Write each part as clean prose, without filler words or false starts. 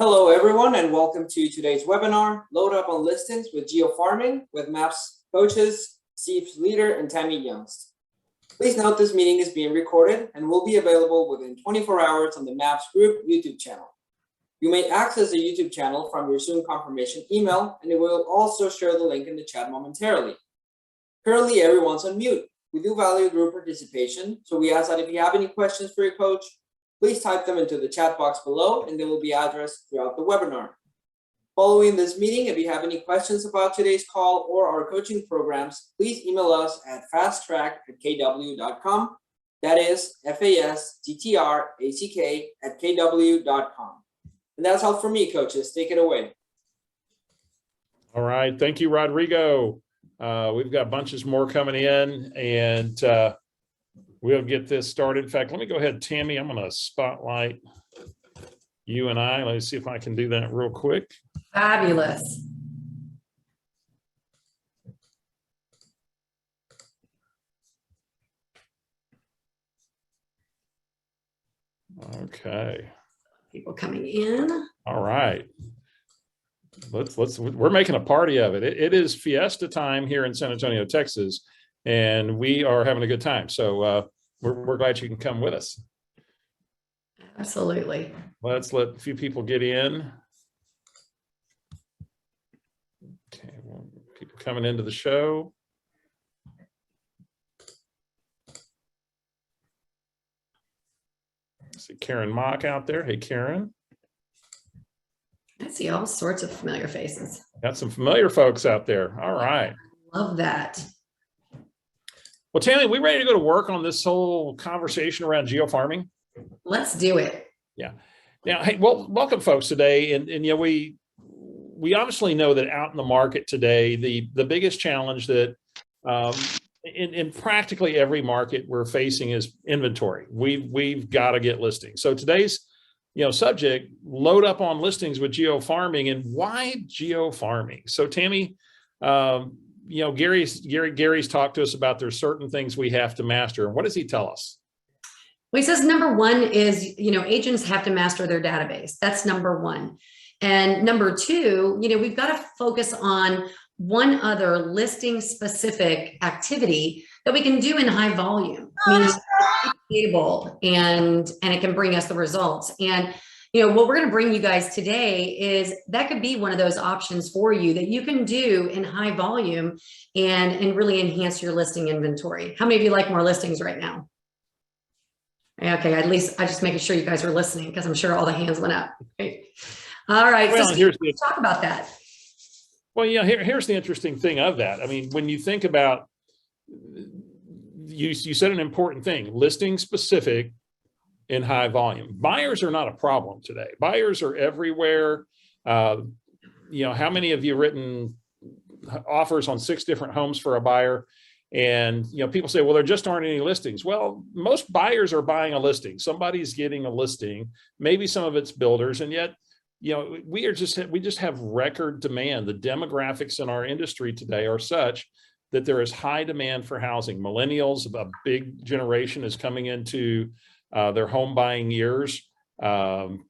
Hello, everyone, and welcome to today's webinar, Load Up on Listings with Geo-Farming with MAPS coaches, Steve Schlueter and Tammi Juengst. Please note this meeting is being recorded and will be available within 24 hours on the MAPS Group YouTube channel. You may access the YouTube channel from your Zoom confirmation email, and it will also share the link in the chat momentarily. Currently, everyone's on mute. We do value group participation, so we ask that if you have any questions for your coach, please type them into the chat box below and they will be addressed throughout the webinar. Following this meeting, if you have any questions about today's call or our coaching programs, please email us at fasttrack@kw.com. That is FASTTRACK@kw.com. And that's all for me, coaches. Take it away. All right. Thank you, Rodrigo. We've got bunches more coming in, and we'll get this started. In fact, let me go ahead, Tammi. I'm going to spotlight you and I. Let me see if I can do that real quick. Fabulous. Okay. People coming in. All right. We're making a party of it. It is fiesta time here in San Antonio, Texas, and we are having a good time. So we're glad you can come with us. Absolutely. Let's let a few people get in. Okay, well, people coming into the show. I see Karen Mock out there. Hey, Karen. I see all sorts of familiar faces. Got some familiar folks out there. All right. Love that. Well, Tammi, we ready to go to work on this whole conversation around geofarming? Let's do it. Yeah. Now, hey, well, welcome folks today. And you know, we obviously know that out in the market today, the biggest challenge that in practically every market we're facing is inventory. We've got to get listings. So today's subject, load up on listings with geofarming. And why geofarming? So Tammi, Gary's talked to us about there's certain things we have to master. What does he tell us? Well, he says number one is, agents have to master their database. That's number one. And number two, we've got to focus on one other listing specific activity that we can do in high volume, meaning stable and it can bring us the results. And what we're going to bring you guys today is that could be one of those options for you that you can do in high volume and really enhance your listing inventory. How many of you like more listings right now? Okay, at least I just making sure you guys are listening because I'm sure all the hands went up. Okay. All right, well, so Steve, let's talk about that. Well, here's the interesting thing of that. I mean, when you think about, you said an important thing, listing specific in high volume. Buyers are not a problem today. Buyers are everywhere. How many of you written offers on 6 different homes for a buyer? And, people say, well, there just aren't any listings. Well, most buyers are buying a listing. Somebody's getting a listing, maybe some of it's builders. And yet, we just have record demand. The demographics in our industry today are such that there is high demand for housing. Millennials, a big generation, is coming into their home buying years. And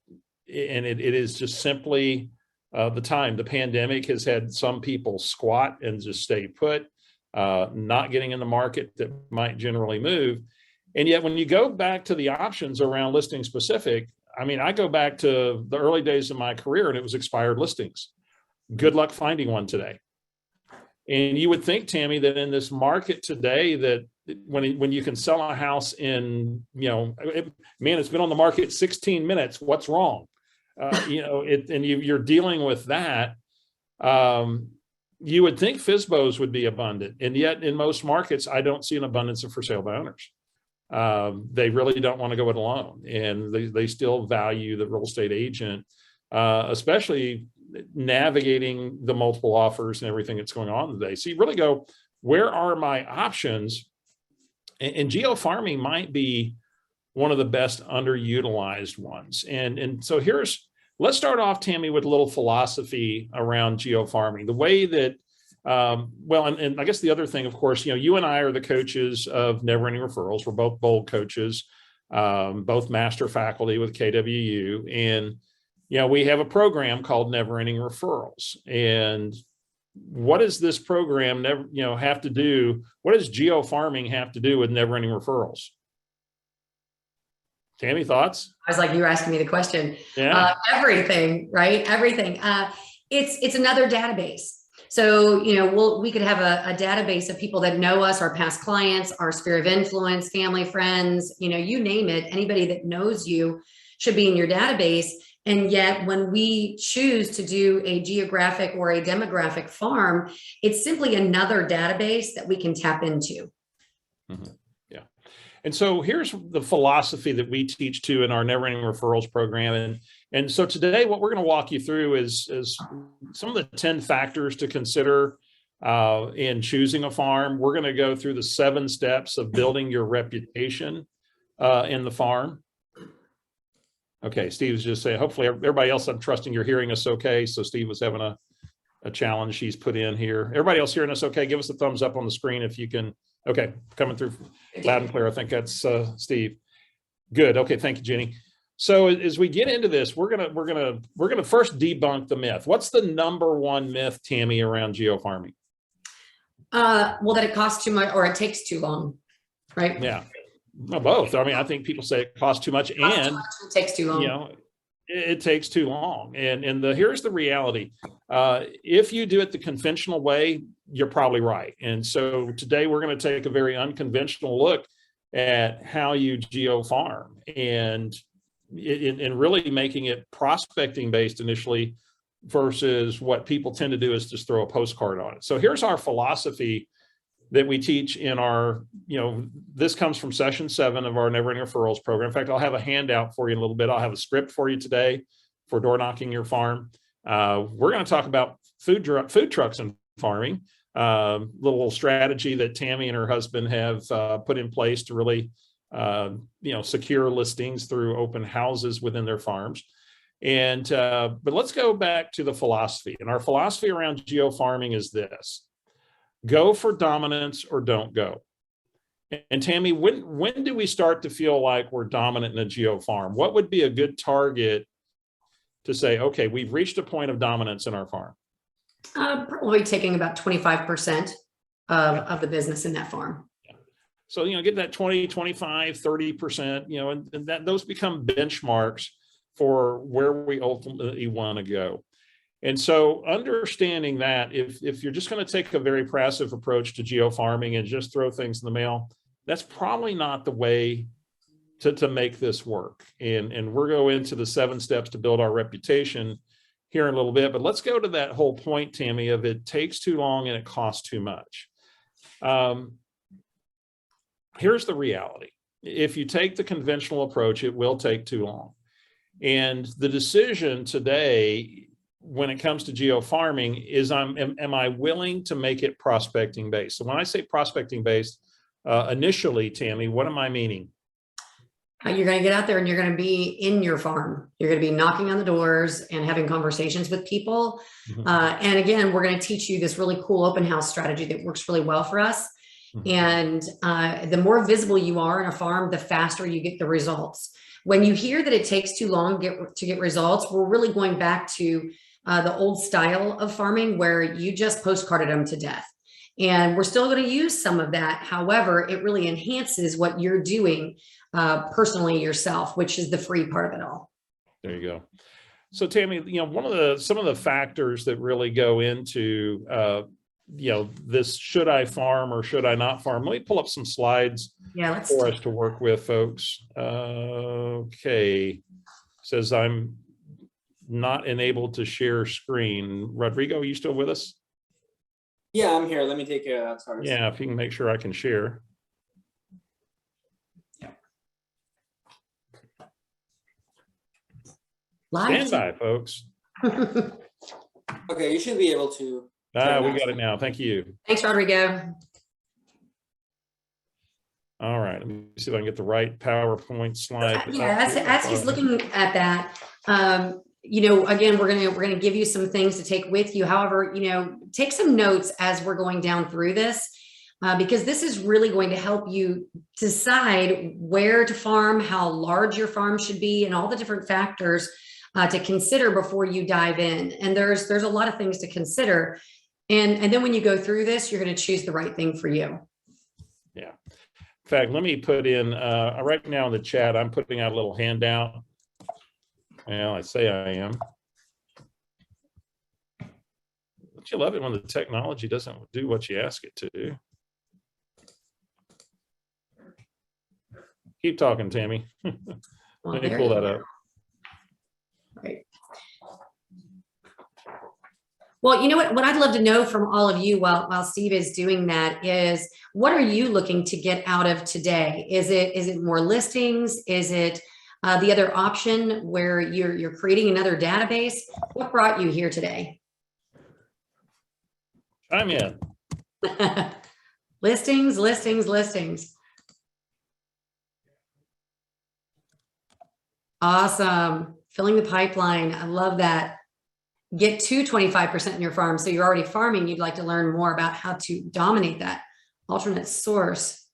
it is just simply the time. The pandemic has had some people squat and just stay put, not getting in the market that might generally move. And yet when you go back to the options around listing specific, I mean, I go back to the early days of my career and it was expired listings. Good luck finding one today. And you would think, Tammi, that in this market today, that when you can sell a house in, it's been on the market 16 minutes, what's wrong? You're dealing with that. You would think FSBOs would be abundant. And yet in most markets, I don't see an abundance of for sale by owners. They really don't want to go it alone. And they still value the real estate agent, especially navigating the multiple offers and everything that's going on today. So you really go, where are my options? And geofarming might be one of the best underutilized ones. And so let's start off, Tammi, with a little philosophy around geofarming. The way that, and I guess the other thing, of course, you and I are the coaches of Never Ending Referrals. We're both bold coaches, both master faculty with KWU. And we have a program called Never Ending Referrals. And what does this program have to do? What does Geo-Farming have to do with Never Ending Referrals? Tammi, thoughts? I was like, you're asking me the question. Yeah. Everything, right? Everything. It's another database. So, we could have a database of people that know us, our past clients, our sphere of influence, family, friends, you name it. Anybody that knows you should be in your database. And yet when we choose to do a geographic or a demographic farm, it's simply another database that we can tap into. Mm-hmm. Yeah. And so here's the philosophy that we teach too in our Never Ending Referrals program. And so today what we're going to walk you through is some of the 10 factors to consider in choosing a farm. We're going to go through the 7 steps of building your reputation in the farm. Okay, Steve's just saying, hopefully everybody else, I'm trusting you're hearing us okay. So Steve was having a challenge he's put in here. Everybody else hearing us okay? Give us a thumbs up on the screen if you can. Okay, coming through loud and clear. I think that's Steve. Good. Okay, thank you, Jenny. So as we get into this, we're gonna first debunk the myth. What's the #1 myth, Tammi, around geo-farming? Well, that it costs too much or it takes too long, right? Yeah. Well, both. I mean, I think people say it costs too much and it takes too long. It takes too long. And here's the reality. If you do it the conventional way, you're probably right. And so today we're going to take a very unconventional look at how you geo-farm and really making it prospecting based initially versus what people tend to do is just throw a postcard on it. So here's our philosophy that we teach in our, this comes from session 7 of our Never Ending Referrals program. In fact, I'll have a handout for you in a little bit. I'll have a script for you today for door knocking your farm. We're going to talk about food trucks and farming, little strategy that Tammi and her husband have put in place to really, secure listings through open houses within their farms. And, but let's go back to the philosophy. And our philosophy around geo-farming is this: go for dominance or don't go. And Tammi, when do we start to feel like we're dominant in a geo farm? What would be a good target to say, okay, we've reached a point of dominance in our farm? Probably taking about 25% of the business in that farm. So, get that 20, 25, 30%, and that those become benchmarks for where we ultimately want to go. And so understanding that if you're just going to take a very passive approach to geo-farming and just throw things in the mail, that's probably not the way to make this work. And we're going into the 7 steps to build our reputation here in a little bit, but let's go to that whole point, Tammi, of it takes too long and it costs too much. Here's the reality. If you take the conventional approach, it will take too long. And the decision today, when it comes to geo-farming, is am I willing to make it prospecting based? So when I say prospecting based, initially, Tammi, what am I meaning? You're going to get out there and you're going to be in your farm. You're going to be knocking on the doors and having conversations with people. Mm-hmm. And again, we're going to teach you this really cool open house strategy that works really well for us. Mm-hmm. And the more visible you are in a farm, the faster you get the results. When you hear that it takes too long to get results, we're really going back to the old style of farming where you just postcarded them to death. And we're still going to use some of that. However, it really enhances what you're doing personally yourself, which is the free part of it all. There you go. So Tammi, some of the factors that really go into, this should I farm or should I not farm? Let me pull up some slides for us to work with, folks. Okay. Says I'm not enabled to share screen. Rodrigo, are you still with us? Yeah, I'm here. Let me take care of that. Sorry. Yeah, if you can make sure I can share. Yeah. Stand by, folks. Okay, you should be able to. We got it now. Thank you. Thanks, Rodrigo. All right, let me see if I can get the right PowerPoint slide. Yeah, as he's looking at that, again, we're gonna give you some things to take with you. However, take some notes as we're going down through this, because this is really going to help you decide where to farm, how large your farm should be, and all the different factors to consider before you dive in. And there's a lot of things to consider. And then when you go through this, you're going to choose the right thing for you. Yeah. In fact, let me put in right now in the chat, I'm putting out a little handout. Well, I say I am. Don't you love it when the technology doesn't do what you ask it to do? Keep talking, Tammy. Well, Let me there pull you that go. up. Right. Well, you know what I'd love to know from all of you while Steve is doing that is, what are you looking to get out of today? Is it more listings? Is it the other option where you're creating another database? What brought you here today? I'm in. Listings, listings, listings. Awesome. Filling the pipeline. I love that. Get to 25% in your farm. So you're already farming. You'd like to learn more about how to dominate that. Alternate source.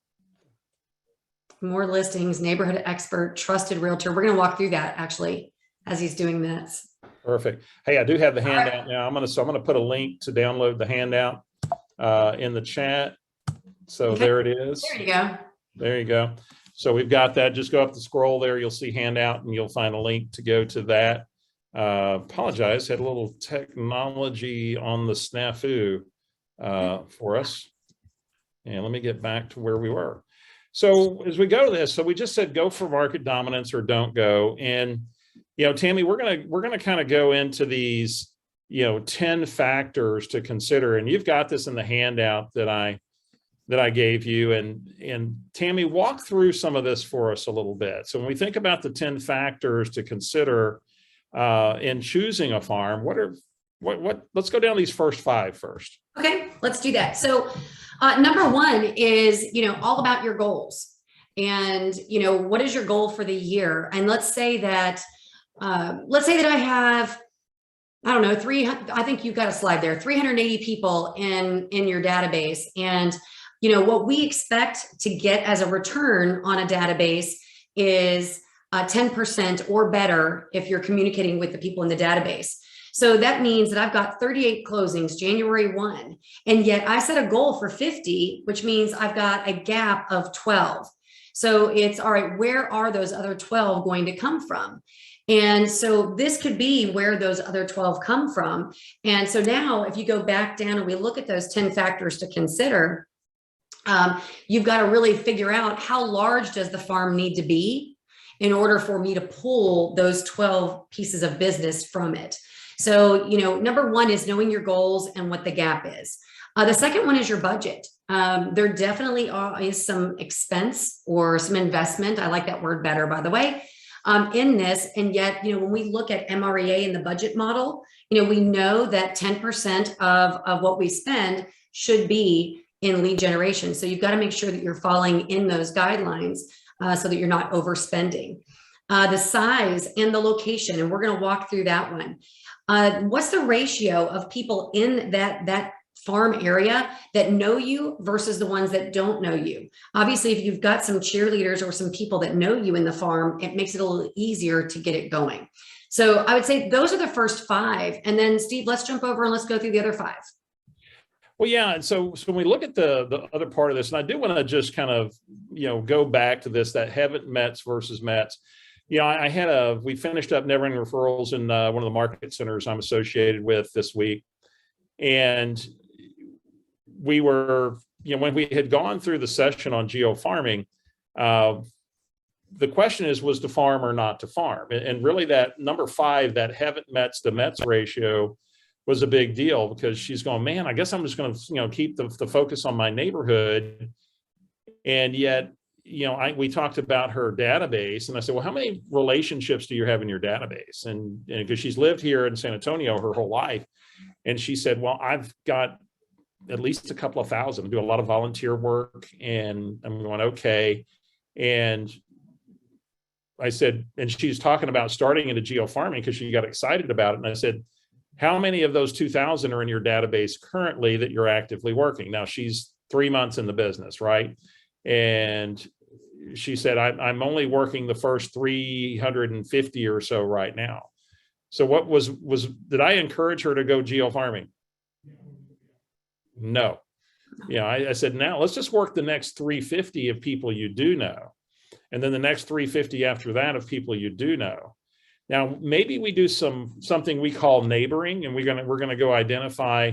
More listings, neighborhood expert, trusted realtor. We're going to walk through that actually as he's doing this. Perfect. Hey, I do have the handout now. I'm gonna put a link to download the handout in the chat. So Okay. there it is. There you go. There you go. So we've got that. Just go up the scroll there. You'll see handout and you'll find a link to go to that. Apologize, had a little technology on the snafu for us. And let me get back to where we were. So as we go to this, so we just said go for market dominance or don't go. And you know, Tammy, we're gonna kind of go into these, you know, 10 factors to consider. And you've got this in the handout that I gave you. And Tammy, walk through some of this for us a little bit. So when we think about the 10 factors to consider in choosing a farm, let's go down these first 5 first. Okay, let's do that. So number 1 is, you know, all about your goals. And, you know, what is your goal for the year? And let's say that I have, I don't know, I think you've got a slide there, 380 people in your database. And, you know, what we expect to get as a return on a database is 10% or better if you're communicating with the people in the database. So that means that I've got 38 closings January 1, and yet I set a goal for 50, which means I've got a gap of 12. So it's all right, where are those other 12 going to come from? And so this could be where those other 12 come from. And so now if you go back down and we look at those 10 factors to consider, you've got to really figure out how large does the farm need to be in order for me to pull those 12 pieces of business from it. So, you know, number 1 is knowing your goals and what the gap is. The second one is your budget. There definitely is some expense or some investment. I like that word better, by the way, in this. And yet, you know, when we look at MREA in the budget model, you know, we know that 10% of what we spend should be in lead generation. So you've got to make sure that you're falling in those guidelines so that you're not overspending. The size and the location, and we're going to walk through that one. What's the ratio of people in that farm area that know you versus the ones that don't know you? Obviously, if you've got some cheerleaders or some people that know you in the farm, it makes it a little easier to get it going. So I would say those are the first 5. And then Steve, let's jump over and let's go through the other 5. Well, yeah. So when we look at the other part of this, and I do want to just kind of, you know, go back to this, that haven't Mets versus Mets. You know, we finished up Never Ending Referrals in one of the market centers I'm associated with this week. And we were, you know, when we had gone through the session on Geo-Farming, the question was to farm or not to farm. And really that number 5, that haven't Mets to Mets ratio was a big deal, because she's going, man, I guess I'm just going to, you know, keep the focus on my neighborhood. And yet, you know, we talked about her database, and I said, well, how many relationships do you have in your database? And because she's lived here in San Antonio her whole life. And she said, well, I've got at least a couple of thousand. I do a lot of volunteer work. And I'm going, okay. And I said, and she's talking about starting into Geo-Farming because she got excited about it. And I said, how many of those 2,000 are in your database currently that you're actively working? Now she's 3 months in the business, right? And she said, I'm only working the first 350 or so right now. So what did I encourage her to go geo-farming? No. I said, now let's just work the next 350 of people you do know. And then the next 350 after that of people you do know. Now, maybe we do something we call neighboring, and we're gonna go identify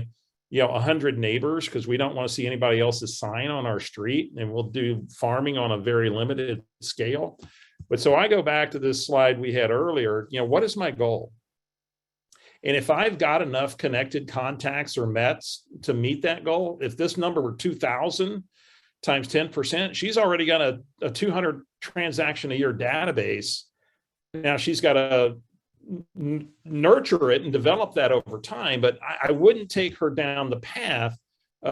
100 neighbors, because we don't want to see anybody else's sign on our street, and we'll do farming on a very limited scale. But so I go back to this slide we had earlier, what is my goal? And if I've got enough connected contacts or METs to meet that goal, if this number were 2,000 times 10%, she's already got a 200 transaction a year database. Now she's got to nurture it and develop that over time, but I wouldn't take her down the path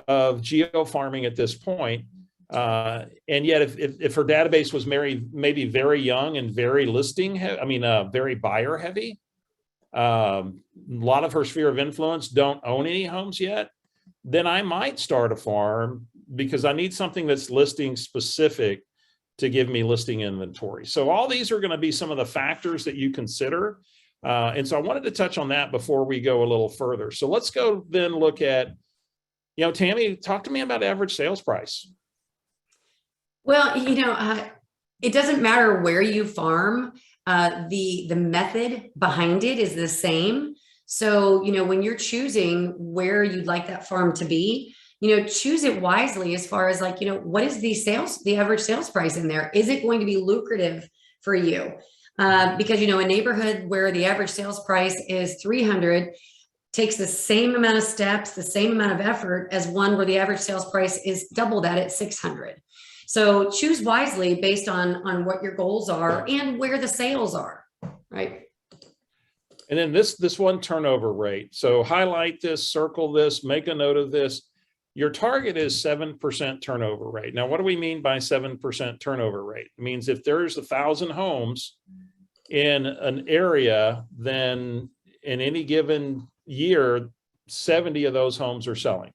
of geo-farming at this point. And yet if her database was maybe very young and very very buyer heavy, a lot of her sphere of influence don't own any homes yet, then I might start a farm, because I need something that's listing specific to give me listing inventory. So all these are going to be some of the factors that you consider. And so I wanted to touch on that before we go a little further. So let's go then look at, Tammi, talk to me about average sales price. Well, it doesn't matter where you farm. The method behind it is the same. So, when you're choosing where you'd like that farm to be, choose it wisely as far as what is the average sales price in there? Is it going to be lucrative for you? Because, a neighborhood where the average sales price is 300 takes the same amount of steps, the same amount of effort as one where the average sales price is double that at 600. So choose wisely based on what your goals are and where the sales are, right? And then this one turnover rate. So highlight this, circle this, make a note of this. Your target is 7% turnover rate. Now, what do we mean by 7% turnover rate? It means if there's 1,000 homes in an area, then in any given year, 70 of those homes are selling.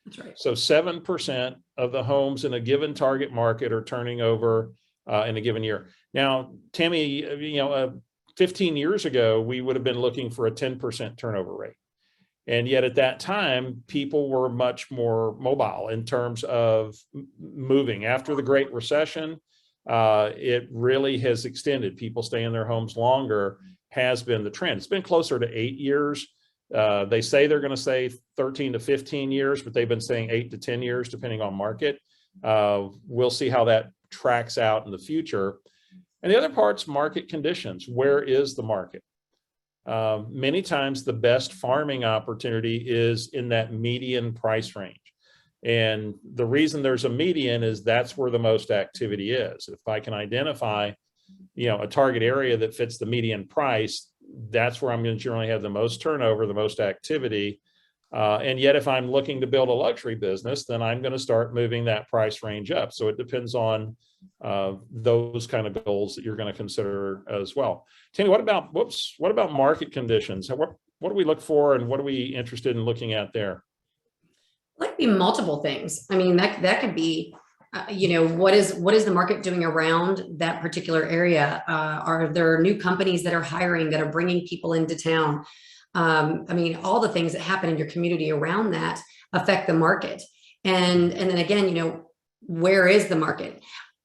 That's right. So 7% of the homes in a given target market are turning over in a given year. Now, Tammi, 15 years ago, we would have been looking for a 10% turnover rate. And yet at that time, people were much more mobile in terms of moving. After the Great Recession, it really has extended. People stay in their homes longer has been the trend. It's been closer to 8 years. They say they're going to say 13 to 15 years, but they've been saying 8 to 10 years, depending on market. We'll see how that tracks out in the future. And the other part's market conditions. Where is the market? Many times the best farming opportunity is in that median price range. And the reason there's a median is that's where the most activity is. If I can identify, a target area that fits the median price, that's where I'm going to generally have the most turnover, the most activity. And yet if I'm looking to build a luxury business, then I'm going to start moving that price range up. So it depends on those kind of goals that you're going to consider as well. Tammi, what about market conditions? What do we look for, and what are we interested in looking at there? It could be multiple things. I mean, that could be, what is the market doing around that particular area? Are there new companies that are hiring, that are bringing people into town? All the things that happen in your community around that affect the market. And then again, where is the market?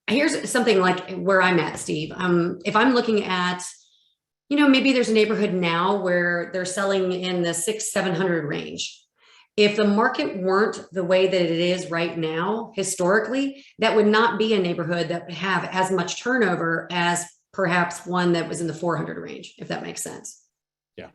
Here's something like where I'm at, Steve. If I'm looking at, maybe there's a neighborhood now where they're selling in the 600-700 range. If the market weren't the way that it is right now, historically, that would not be a neighborhood that would have as much turnover as perhaps one that was in the 400 range, if that makes sense. Yeah.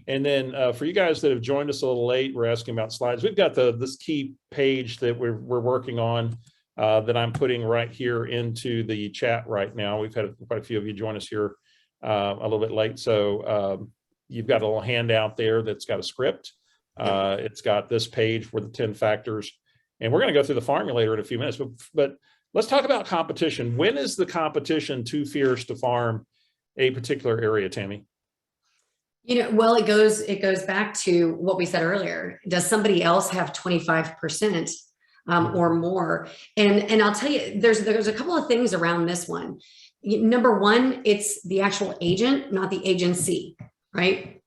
And then for you guys that have joined us a little late, we're asking about slides. We've got this key page that we're working on that I'm putting right here into the chat right now. We've had quite a few of you join us here a little bit late. So you've got a little handout there that's got a script. It's got this page for the 10 factors, and we're going to go through the formulator in a few minutes, but let's talk about competition. When is the competition too fierce to farm a particular area, Tammi? Well, it goes back to what we said earlier. Does somebody else have 25% or more? And I'll tell you, there's a couple of things around this one. Number one, it's the actual agent, not the agency. right?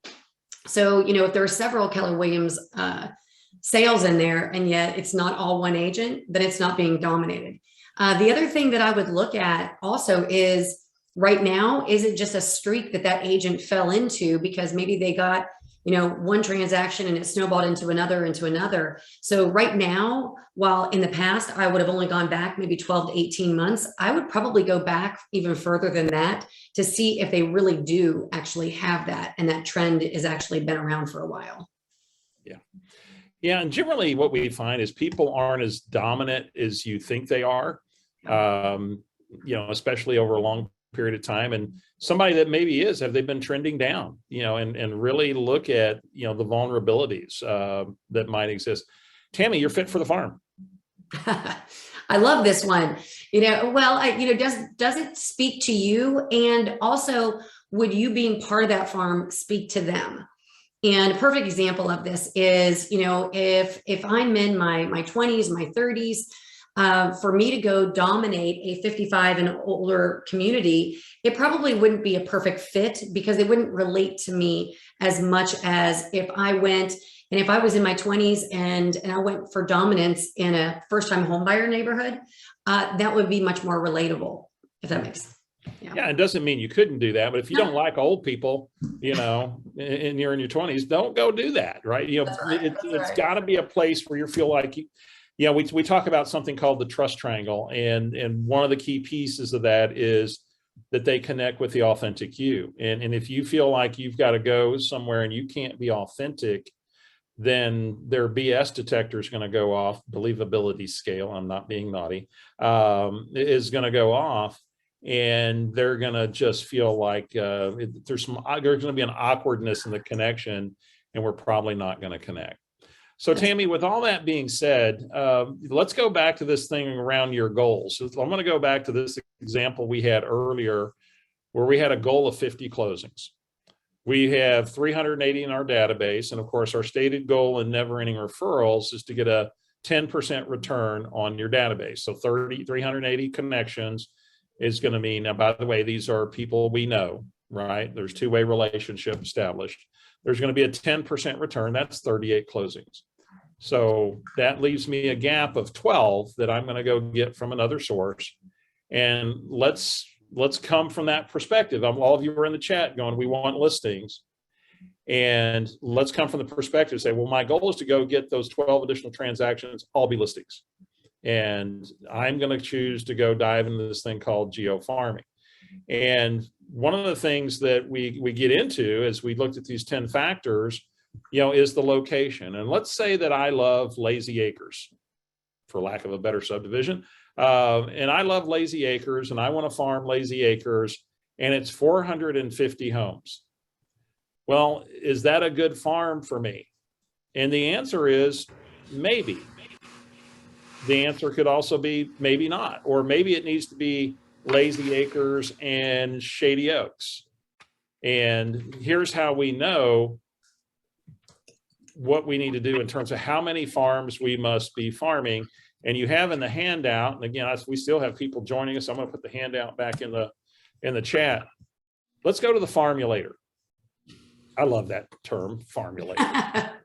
So, if there are several Keller Williams sales in there, and yet it's not all one agent, then it's not being dominated. The other thing that I would look at also is, right now, is it just a streak that agent fell into because maybe they got, one transaction and it snowballed into another. So right now, while in the past, I would have only gone back maybe 12 to 18 months, I would probably go back even further than that to see if they really do actually have that. And that trend has actually been around for a while. Yeah. Yeah. And generally what we find is people aren't as dominant as you think they are, especially over a long period of time. And somebody that maybe have they been trending down, and really look at, the vulnerabilities that might exist. Tammi, you're fit for the farm. I love this one. Does it speak to you? And also, would you being part of that farm speak to them? And a perfect example of this is, if I'm in my 20s, my 30s, for me to go dominate a 55 and older community, it probably wouldn't be a perfect fit because they wouldn't relate to me as much as if I went, and if I was in my 20s and I went for dominance in a first-time homebuyer neighborhood, that would be much more relatable, if that makes sense. Yeah, it doesn't mean you couldn't do that, but if you don't like old people, and you're in your 20s, don't go do that, right? It's got to be a place where you feel like we talk about something called the trust triangle, and one of the key pieces of that is that they connect with the authentic you. And if you feel like you've got to go somewhere and you can't be authentic, then their BS detector is going to go off. Believability scale, I'm not being naughty, is going to go off. And they're going to just feel like there's going to be an awkwardness in the connection, and we're probably not going to connect. So Tammi, with all that being said, let's go back to this thing around your goals. So I'm going to go back to this example we had earlier where we had a goal of 50 closings. We have 380 in our database. And of course, our stated goal in never ending referrals is to get a 10% return on your database. So 380 connections is going to mean, now, by the way, these are people we know, right? There's two-way relationship established. There's going to be a 10% return. That's 38 closings. So that leaves me a gap of 12 that I'm going to go get from another source. And let's come from that perspective. All of you are in the chat going, we want listings. And let's come from the perspective, say, well, my goal is to go get those 12 additional transactions, all be listings. And I'm going to choose to go dive into this thing called Geo-Farming. And one of the things that we get into as we looked at these 10 factors, is the location. And let's say that I love Lazy Acres, for lack of a better subdivision. And I love Lazy Acres, and I want to farm Lazy Acres, and it's 450 homes. Well, is that a good farm for me? And the answer is maybe. The answer could also be maybe not, or maybe it needs to be Lazy Acres and Shady Oaks. And here's how we know what we need to do in terms of how many farms we must be farming. And you have in the handout, and again, we still have people joining us. I'm going to put the handout back in the chat. Let's go to the formulator. I love that term, formulator.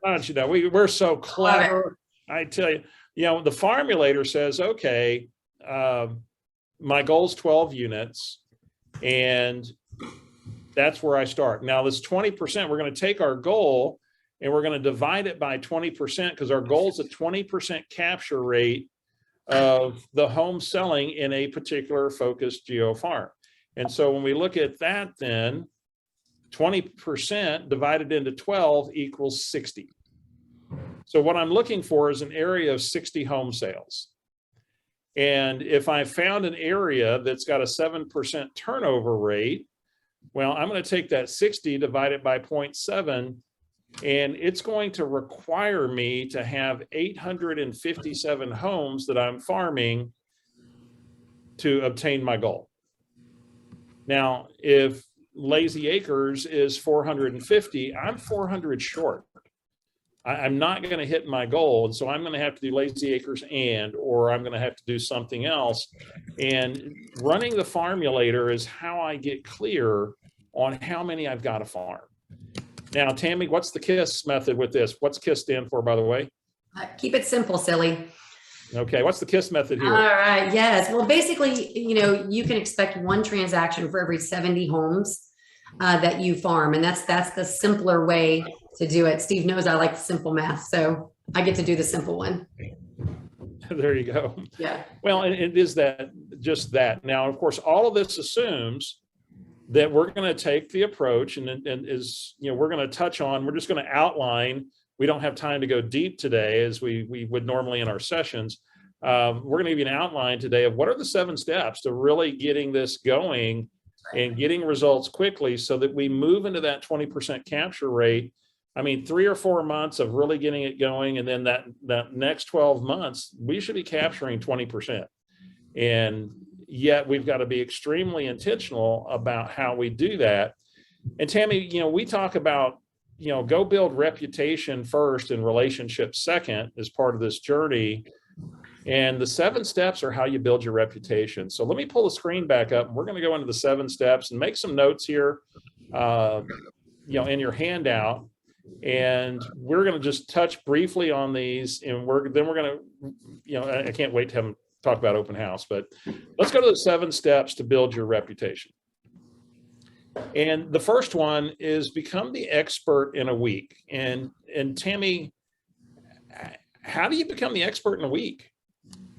Why don't you know, we're so clever. I tell you. The formulator says, okay, my goal is 12 units, and that's where I start. Now, this 20%, we're going to take our goal and we're going to divide it by 20% because our goal is a 20% capture rate of the home selling in a particular focused geo farm. And so when we look at that, then 20% divided into 12 equals 60. So what I'm looking for is an area of 60 home sales. And if I found an area that's got a 7% turnover rate, well, I'm going to take that 60 divided by 0.7, and it's going to require me to have 857 homes that I'm farming to obtain my goal. Now, if Lazy Acres is 450, I'm 400 short. I'm not going to hit my goal. And so I'm going to have to do Lazy Acres or I'm going to have to do something else. And running the formulator is how I get clear on how many I've got to farm. Now, Tammy, what's the KISS method with this? What's KISS stand for, by the way? Keep it simple, silly. Okay, what's the KISS method here? All right, yes. Well, basically, you can expect one transaction for every 70 homes that you farm. And that's the simpler way to do it. Steve knows I like simple math, so I get to do the simple one. There you go. Yeah. Well, it is just that. Now, of course, all of this assumes that we're going to take the approach and is, we're going to touch on, we're just going to outline. We don't have time to go deep today as we would normally in our sessions. We're going to give you an outline today of what are the 7 steps to really getting this going and getting results quickly so that we move into that 20% capture rate. I mean, 3 or 4 months of really getting it going. And then that next 12 months, we should be capturing 20%. And yet we've got to be extremely intentional about how we do that. And Tammy, we talk about, go build reputation first and relationships second as part of this journey. And the 7 steps are how you build your reputation. So let me pull the screen back up. We're going to go into the 7 steps and make some notes here, in your handout. And we're going to just touch briefly on these. And we're going to, I can't wait to have them talk about open house, but let's go to the 7 steps to build your reputation. And the first one is become the expert in a week. And Tammy, how do you become the expert in a week?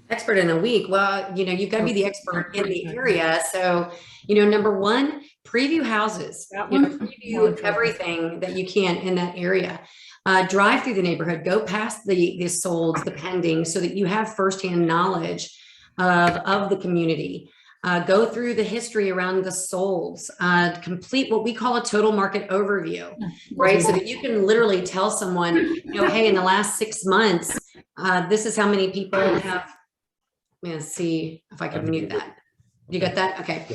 Expert in a week. Well, you've got to be the expert in the area. So, number one, preview houses, preview everything that you can in that area. Drive through the neighborhood, go past the solds, the pending, so that you have firsthand knowledge of the community. Go through the history around the solds, complete what we call a total market overview, right? So that you can literally tell someone, hey, in the last 6 months, this is how many people have. Let's see if I can mute that. You got that? Okay.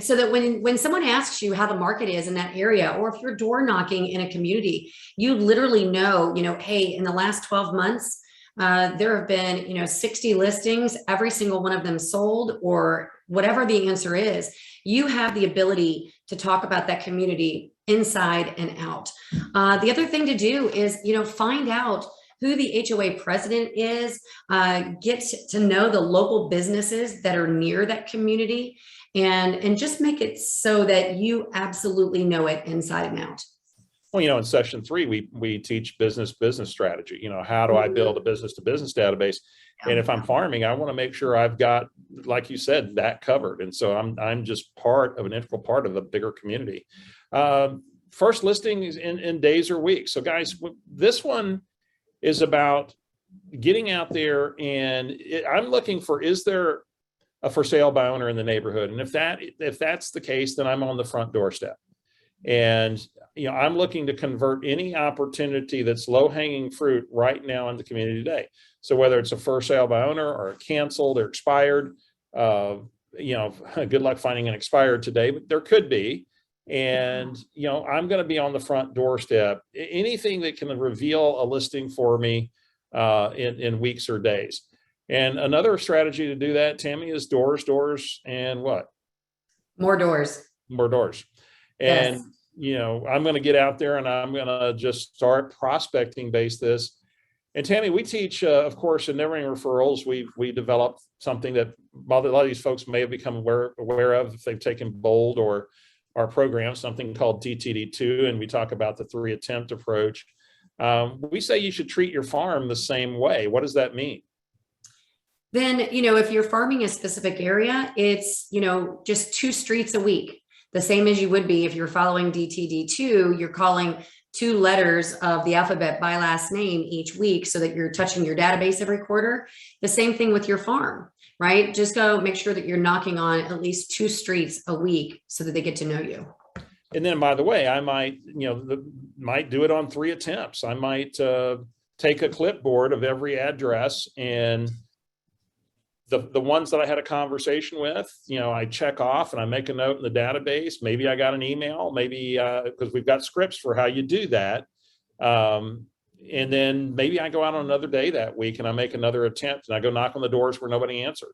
So that when someone asks you how the market is in that area, or if you're door knocking in a community, you literally know, hey, in the last 12 months, there have been, 60 listings, every single one of them sold, or whatever the answer is. You have the ability to talk about that community inside and out. The other thing to do is, find out who the HOA president is, get to know the local businesses that are near that community, and just make it so that you absolutely know it inside and out. Well, in session 3, we teach business strategy. How do I build a business to business database? And if I'm farming, I want to make sure I've got, like you said, that covered. And so I'm just part of an integral part of a bigger community. First listing is in days or weeks. So guys, this one is about getting out there, and I'm looking for, is there a for sale by owner in the neighborhood? And if that's the case, then I'm on the front doorstep. And I'm looking to convert any opportunity that's low hanging fruit right now in the community today. So whether it's a for sale by owner or a canceled or expired, good luck finding an expired today, but there could be. And, I'm going to be on the front doorstep. Anything that can reveal a listing for me in weeks or days. And another strategy to do that, Tammy, is doors, and what? More doors. More doors. And, I'm going to get out there and I'm going to just start prospecting based this. And Tammy, we teach, of course, in Never Ending Referrals, we developed something that a lot of these folks may have become aware of if they've taken Bold or our program, something called DTD2, and we talk about the 3 attempt approach. We say you should treat your farm the same way. What does that mean? Then, if you're farming a specific area, it's, just 2 streets a week, the same as you would be if you're following DTD2, you're calling 2 letters of the alphabet by last name each week so that you're touching your database every quarter. The same thing with your farm, right? Just go make sure that you're knocking on at least 2 streets a week so that they get to know you. And then, by the way, I might, might do it on 3 attempts. I might take a clipboard of every address, and the ones that I had a conversation with, I check off and I make a note in the database. Maybe I got an email, maybe because we've got scripts for how you do that. And then maybe I go out on another day that week and I make another attempt and I go knock on the doors where nobody answered.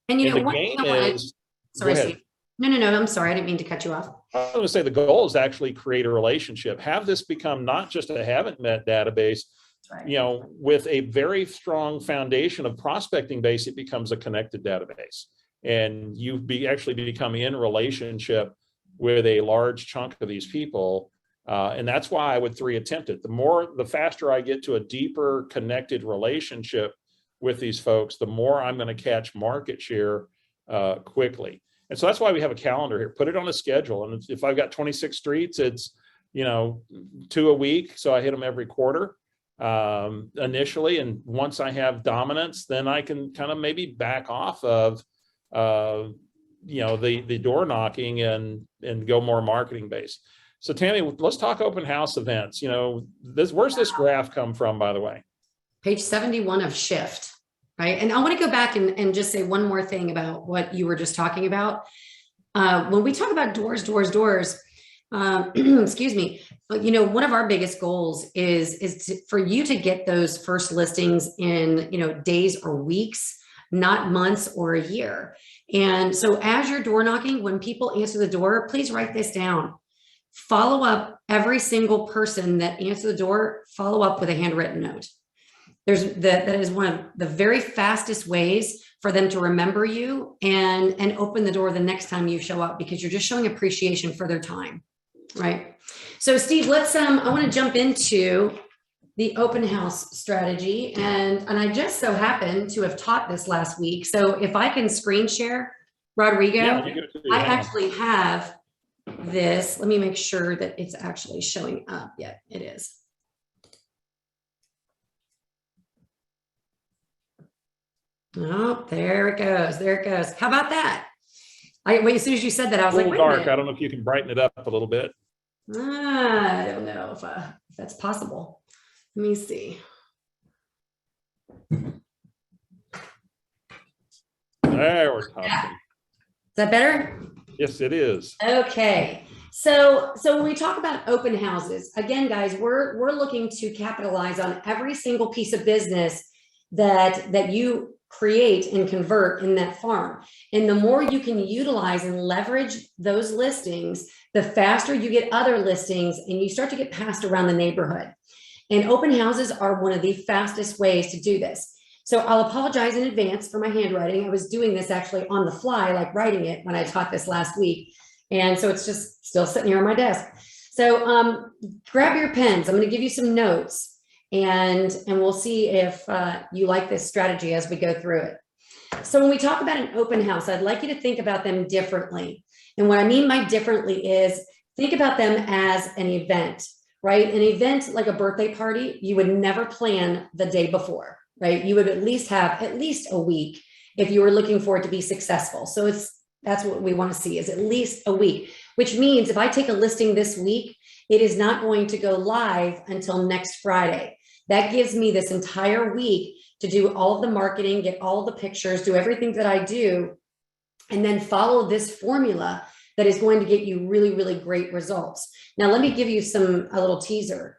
And the game is, sorry, Steve. No. I'm sorry. I didn't mean to cut you off. I was going to say the goal is actually create a relationship. Have this become not just a haven't met database, Right. you know, with a very strong foundation of prospecting base, it becomes a connected database. And you actually become in relationship with a large chunk of these people. And that's why I would 3 attempt it. The faster I get to a deeper connected relationship with these folks, the more I'm going to catch market share quickly. And so that's why we have a calendar here. Put it on a schedule. And if I've got 26 streets, it's, you know, 2 a week. So I hit them every quarter initially. And once I have dominance, then I can kind of maybe back off of, you know, the door knocking and go more marketing based. So Tammi, let's talk open house events. You know, where's this graph come from, by the way? Page 71 of Shift, right? And I want to go back and just say one more thing about what you were just talking about. When we talk about doors, excuse me, you know, one of our biggest goals is for you to get those first listings in, you know, days or weeks, not months or a year. And so as you're door knocking, when people answer the door, please write this down. Follow up every single person that answered the door, follow up with a handwritten note. That is one of the very fastest ways for them to remember you and open the door the next time you show up, because you're just showing appreciation for their time, right? So Steve, let's I want to jump into the open house strategy, and I just so happened to have taught this last week. So if I can screen share, Rodrigo, Yeah, I actually have this. Let me make sure that it's actually showing up. Yeah, it is. Oh, there it goes. There it goes. How about that? Wait, as soon as you said that, I was like, a wait little a dark. minute. I don't know if you can brighten it up a little bit. I don't know if that's possible. Let me see. There we're talking. Yeah. Is that better? Yes, it is. Okay. So when we talk about open houses, again, guys, we're looking to capitalize on every single piece of business that you create and convert in that farm. And the more you can utilize and leverage those listings, the faster you get other listings and you start to get passed around the neighborhood. And open houses are one of the fastest ways to do this. So I'll apologize in advance for my handwriting. I was doing this actually on the fly, like writing it when I taught this last week. And so it's just still sitting here on my desk. So grab your pens. I'm going to give you some notes, and we'll see if you like this strategy as we go through it. So when we talk about an open house, I'd like you to think about them differently. And what I mean by differently is think about them as an event, right? An event like a birthday party, you would never plan the day before, right? You would at least have at least a week if you were looking for it to be successful. So that's what we want to see, is at least a week, which means if I take a listing this week, it is not going to go live until next Friday. That gives me this entire week to do all of the marketing, get all the pictures, do everything that I do, and then follow this formula that is going to get you really, really great results. Now, let me give you a little teaser.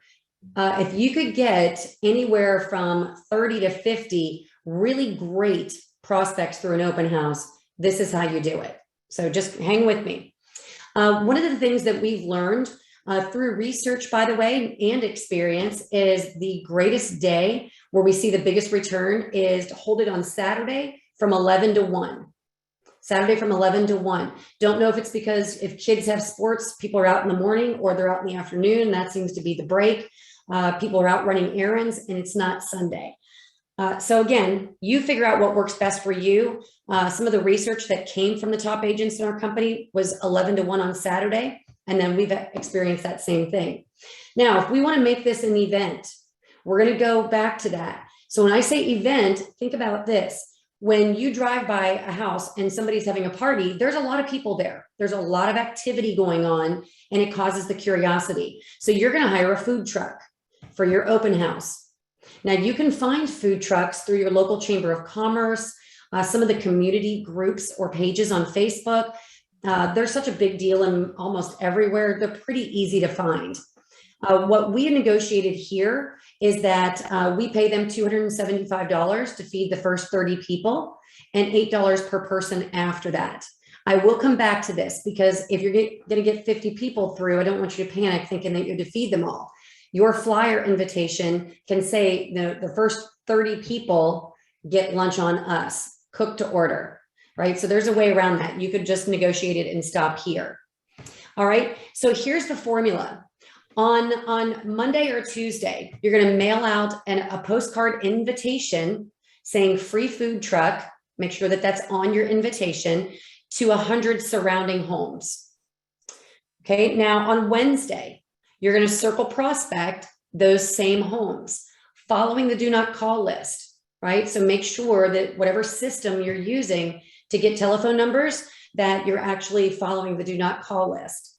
If you could get anywhere from 30 to 50 really great prospects through an open house, this is how you do it. So just hang with me. One of the things that we've learned through research, by the way, and experience, is the greatest day where we see the biggest return is to hold it on Saturday from 11 to 1. Saturday from 11 to 1. Don't know if it's because if kids have sports, people are out in the morning or they're out in the afternoon. That seems to be the break. People are out running errands, and it's not Sunday. So again, you figure out what works best for you. Some of the research that came from the top agents in our company was 11 to 1 on Saturday. And then we've experienced that same thing. Now, if we want to make this an event, we're going to go back to that. So when I say event, think about this. When you drive by a house and somebody's having a party, there's a lot of people there. There's a lot of activity going on, and it causes the curiosity. So you're going to hire a food truck for your open house. Now, you can find food trucks through your local chamber of commerce, some of the community groups or pages on Facebook. They're such a big deal in almost everywhere. They're pretty easy to find. What we negotiated here is that we pay them $275 to feed the first 30 people and $8 per person after that. I will come back to this because if you're going to get 50 people through, I don't want you to panic thinking that you're to feed them all. Your flyer invitation can say the first 30 people get lunch on us, cooked to order, right? So there's a way around that. You could just negotiate it and stop here. All right, so here's the formula. On Monday or Tuesday, you're going to mail out a postcard invitation saying free food truck. Make sure that that's on your invitation to 100 surrounding homes. Okay, now on Wednesday, you're going to circle prospect those same homes following the do not call list, right? So make sure that whatever system you're using to get telephone numbers, that you're actually following the do not call list.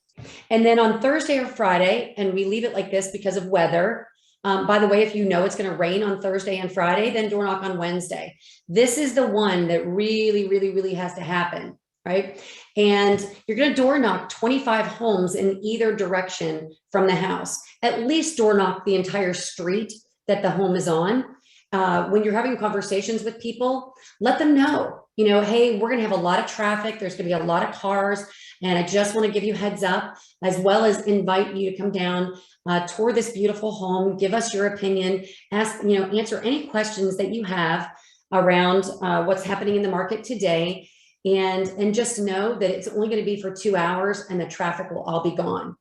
And then on Thursday or Friday, and we leave it like this because of weather. By the way, if you know it's going to rain on Thursday and Friday, then door knock on Wednesday. This is the one that really, really, really has to happen, right? And you're going to door knock 25 homes in either direction from the house. At least door knock the entire street that the home is on. When you're having conversations with people, let them know, hey, we're going to have a lot of traffic. There's going to be a lot of cars. And I just want to give you heads up, as well as invite you to come down, tour this beautiful home, give us your opinion, answer any questions that you have around what's happening in the market today. And just know that it's only going to be for 2 hours and the traffic will all be gone.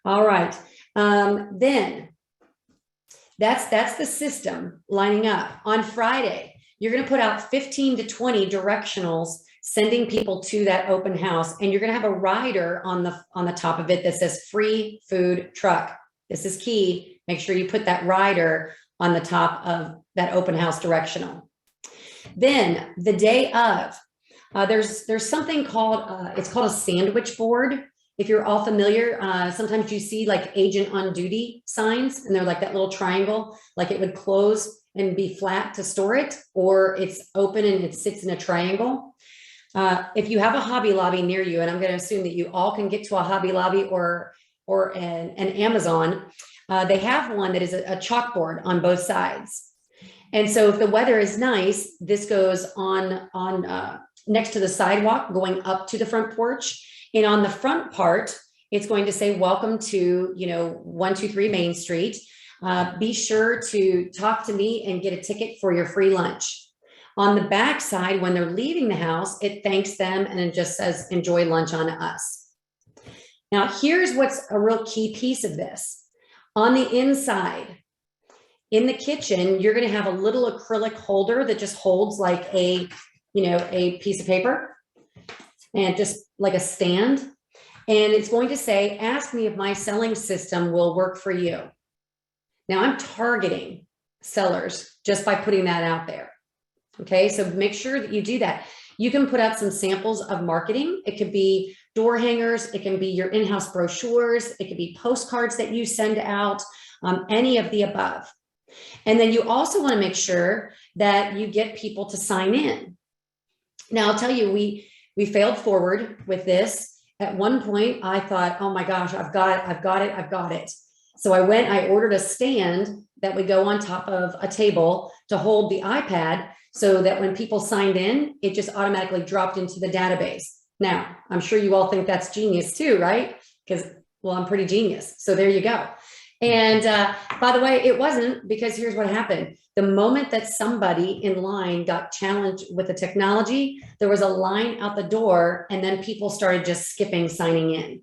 All right. Then that's the system lining up. On Friday, you're going to put out 15 to 20 directionals sending people to that open house, and you're going to have a rider on the top of it that says free food truck. This is key. Make sure you put that rider on the top of that open house directional. Then the day of, there's something called it's called a sandwich board. If you're all familiar, sometimes you see like agent on duty signs, and they're like that little triangle, like it would close and be flat to store it, or it's open and it sits in a triangle. If you have a Hobby Lobby near you, and I'm going to assume that you all can get to a Hobby Lobby or an Amazon, they have one that is a chalkboard on both sides. And so if the weather is nice, this goes on next to the sidewalk going up to the front porch. And on the front part, it's going to say, welcome to, 123 Main Street. Be sure to talk to me and get a ticket for your free lunch. On the back side, when they're leaving the house, it thanks them and it just says, enjoy lunch on us. Now, here's what's a real key piece of this. On the inside, in the kitchen, you're going to have a little acrylic holder that just holds like a piece of paper and just like a stand. And it's going to say, ask me if my selling system will work for you. Now I'm targeting sellers just by putting that out there. Okay, so make sure that you do that. You can put out some samples of marketing. It could be door hangers. It can be your in-house brochures. It could be postcards that you send out, any of the above. And then you also want to make sure that you get people to sign in. Now I'll tell you, we failed forward with this. At one point I thought, oh my gosh, I've got it. So I ordered a stand that would go on top of a table to hold the iPad, so that when people signed in, it just automatically dropped into the database. Now, I'm sure you all think that's genius too, right? Because, well, I'm pretty genius. So there you go. And by the way, it wasn't, because here's what happened. The moment that somebody in line got challenged with the technology, there was a line out the door, and then people started just skipping signing in.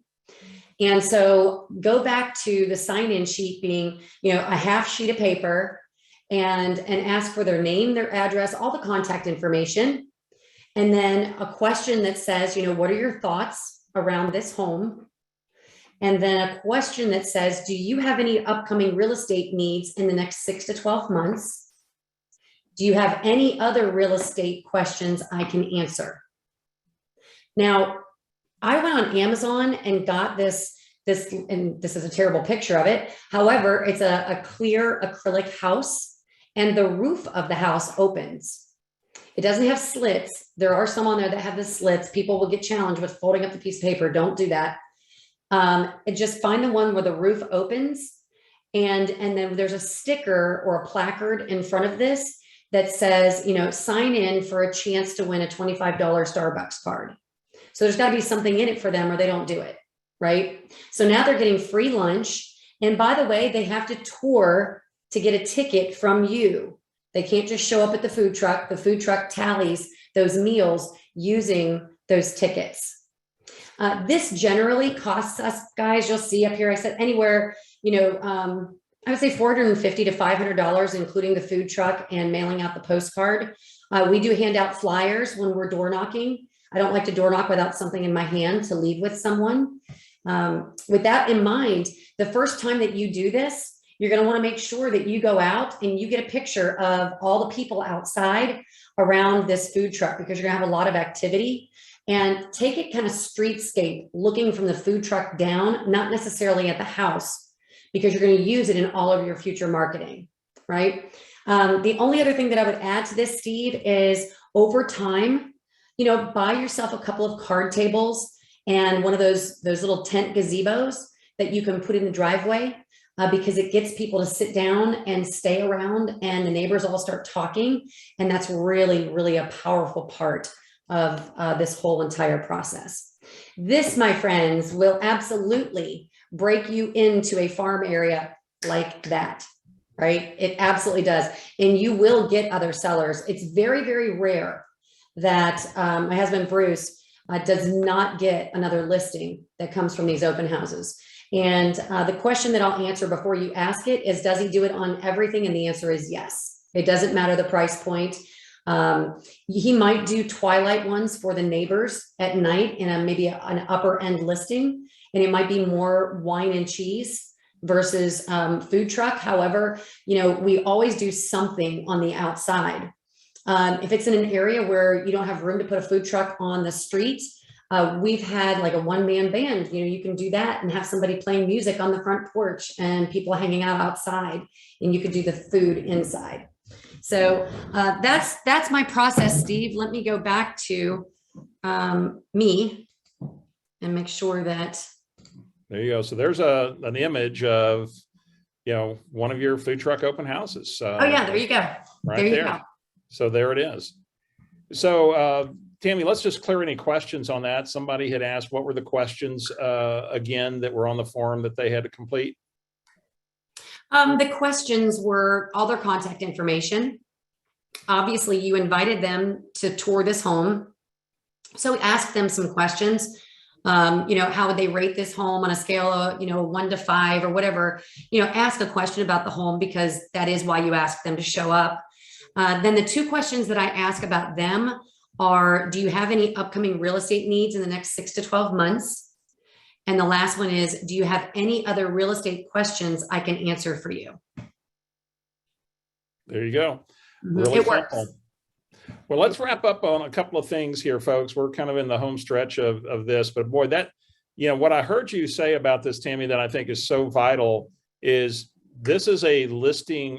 And so go back to the sign-in sheet being, a half sheet of paper, and ask for their name, their address, all the contact information. And then a question that says, what are your thoughts around this home? And then a question that says, do you have any upcoming real estate needs in the next 6 to 12 months? Do you have any other real estate questions I can answer? Now, I went on Amazon and got this, and this is a terrible picture of it. However, it's a clear acrylic house, and the roof of the house opens. It doesn't have slits. There are some on there that have the slits. People will get challenged with folding up the piece of paper. Don't do that. And just find the one where the roof opens, and then there's a sticker or a placard in front of this that says, sign in for a chance to win a $25 Starbucks card. So there's got to be something in it for them or they don't do it, right? So now they're getting free lunch. And by the way, they have to tour to get a ticket from you. They can't just show up at the food truck. The food truck tallies those meals using those tickets. This generally costs us, guys, you'll see up here, I said anywhere, I would say $450 to $500, including the food truck and mailing out the postcard. We do hand out flyers when we're door knocking. I don't like to door knock without something in my hand to leave with someone. With that in mind, the first time that you do this, you're going to want to make sure that you go out and you get a picture of all the people outside around this food truck, because you're going to have a lot of activity, and take it kind of streetscape, looking from the food truck down, not necessarily at the house, because you're going to use it in all of your future marketing, right? The only other thing that I would add to this, Steve, is over time, buy yourself a couple of card tables and one of those little tent gazebos that you can put in the driveway, because it gets people to sit down and stay around, and the neighbors all start talking. And that's really, really a powerful part of this whole entire process. This, my friends, will absolutely break you into a farm area like that, right? It absolutely does. And you will get other sellers. It's very, very rare that my husband, Bruce, does not get another listing that comes from these open houses. And the question that I'll answer before you ask it is, does he do it on everything? And the answer is yes. It doesn't matter the price point. He might do twilight ones for the neighbors at night in maybe an upper end listing, and it might be more wine and cheese versus food truck. However, we always do something on the outside. If it's in an area where you don't have room to put a food truck on the street, we've had like a one-man band. You can do that and have somebody playing music on the front porch and people hanging out outside, and you could do the food inside. So that's my process, Steve. Let me go back to me and make sure that. There you go. So there's an image of, one of your food truck open houses. Oh yeah, there you go. Right there you go. So there it is. So Tammi, let's just clear any questions on that. Somebody had asked, what were the questions again that were on the form that they had to complete? The questions were all their contact information. Obviously, you invited them to tour this home. So ask them some questions. How would they rate this home on a scale of, 1 to 5 or whatever? Ask a question about the home, because that is why you ask them to show up. Then the 2 questions that I ask about them are, do you have any upcoming real estate needs in the next 6 to 12 months? And the last one is, do you have any other real estate questions I can answer for you? There you go. Really it works. simple. Well, let's wrap up on a couple of things here, folks. We're kind of in the home stretch of this, but boy, what I heard you say about this, Tammi, that I think is so vital is this is a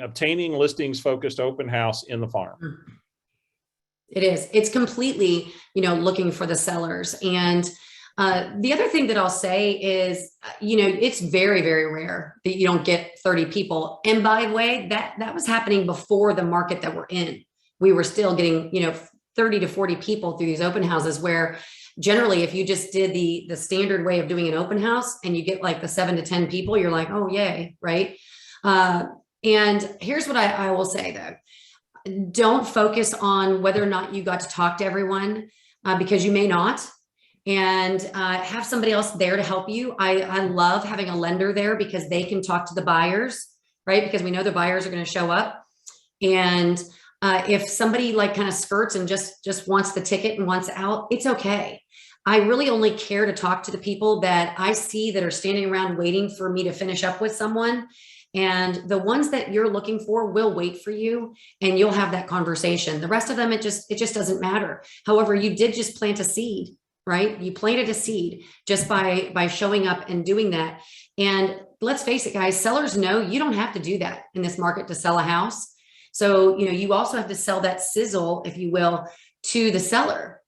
obtaining listings focused open house in the farm. It is. It's completely, looking for the sellers. And the other thing that I'll say is, it's very, very rare that you don't get 30 people. And by the way, that was happening before the market that we're in. We were still getting, 30 to 40 people through these open houses, where generally if you just did the standard way of doing an open house and you get like the 7 to 10 people, you're like, oh, yay. Right. And here's what I will say though. Don't focus on whether or not you got to talk to everyone, because you may not. And have somebody else there to help you. I love having a lender there, because they can talk to the buyers, right? Because we know the buyers are going to show up. And if somebody kind of skirts and just wants the ticket and wants out, it's okay. I really only care to talk to the people that I see that are standing around waiting for me to finish up with someone. And the ones that you're looking for will wait for you, and you'll have that conversation. The rest of them, it just doesn't matter. However, you did just plant a seed. Right? You planted a seed just by showing up and doing that. And let's face it, guys, sellers know you don't have to do that in this market to sell a house. So, you also have to sell that sizzle, if you will, to the seller,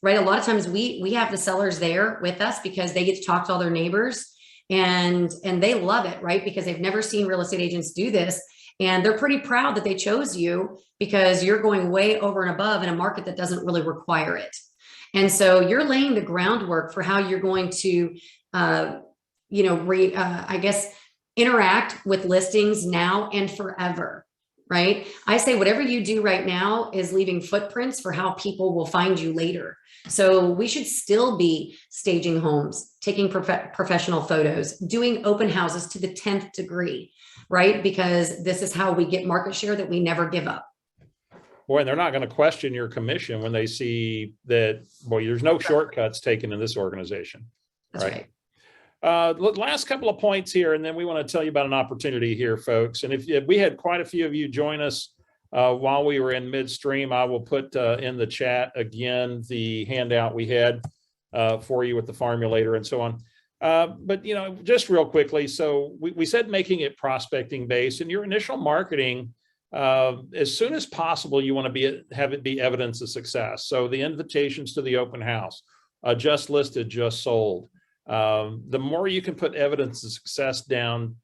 right? A lot of times we have the sellers there with us because they get to talk to all their neighbors, and they love it, right? Because they've never seen real estate agents do this. And they're pretty proud that they chose you, because you're going way over and above in a market that doesn't really require it. And so you're laying the groundwork for how you're going to, I guess, interact with listings now and forever, right? I say whatever you do right now is leaving footprints for how people will find you later. So we should still be staging homes, taking professional photos, doing open houses to the 10th degree, right? Because this is how we get market share that we never give up. Boy, and they're not going to question your commission when they see that, boy, there's no shortcuts taken in this organization. That's right. Last couple of points here, and then we want to tell you about an opportunity here, folks. And if we had quite a few of you join us while we were in midstream, I will put in the chat again the handout we had for you with the formulator and so on. But, you know, just real quickly, so we said making it prospecting based, and your initial marketing, as soon as possible, you want to have it be evidence of success. So the invitations to the open house, just listed, just sold. The more you can put evidence of success down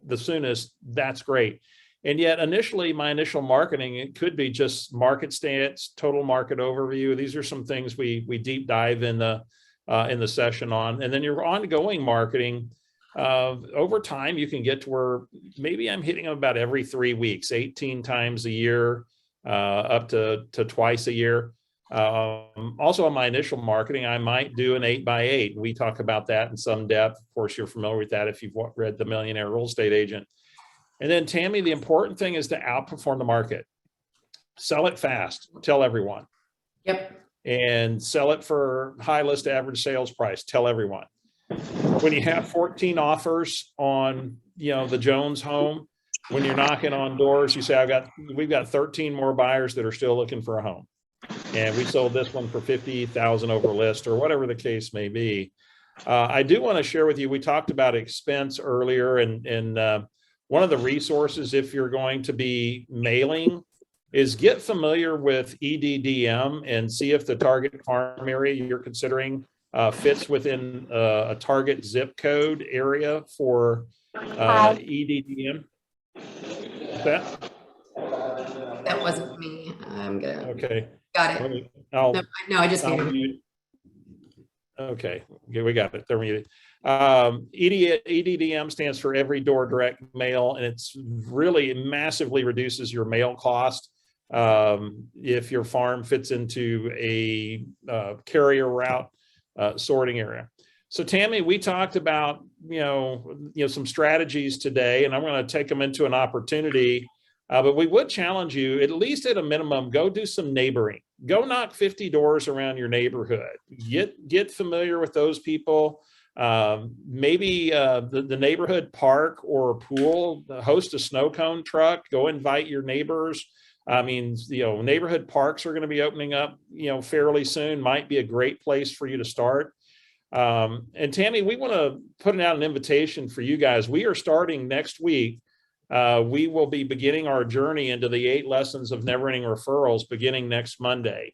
the soonest, that's great. And yet initially, my initial marketing, it could be just market stats, total market overview. These are some things we deep dive in the session on. And then your ongoing marketing, over time, you can get to where maybe I'm hitting them about every 3 weeks, 18 times a year, up to twice a year. Also on my initial marketing, I might do an 8x8. We talk about that in some depth. Of course, you're familiar with that if you've read The Millionaire Real Estate Agent. And then Tammi, the important thing is to outperform the market. Sell it fast, tell everyone. Yep. And sell it for high list average sales price, tell everyone. When you have 14 offers on, you know, the Jones home, when you're knocking on doors, you say, we've got 13 more buyers that are still looking for a home. And we sold this one for 50,000 over list, or whatever the case may be. I do want to share with you, we talked about expense earlier, and one of the resources, if you're going to be mailing, is get familiar with EDDM and see if the target farm area you're considering fits within a target zip code area for EDDM. That wasn't me. I'm gonna. Okay. Got it. No, I just muted. Okay, we got it. They're muted. EDDM stands for Every Door Direct Mail, and it's really massively reduces your mail cost if your farm fits into a carrier route sorting area. So Tammi, we talked about some strategies today, and I'm going to take them into an opportunity. But we would challenge you, at least at a minimum, go do some neighboring. Go knock 50 doors around your neighborhood. Get familiar with those people. Maybe the neighborhood park or pool, host a snow cone truck. Go invite your neighbors. I mean, neighborhood parks are going to be opening up, fairly soon. Might be a great place for you to start. And Tammi, we want to put out an invitation for you guys. We are starting next week. We will be beginning our journey into the 8 lessons of never-ending referrals beginning next Monday.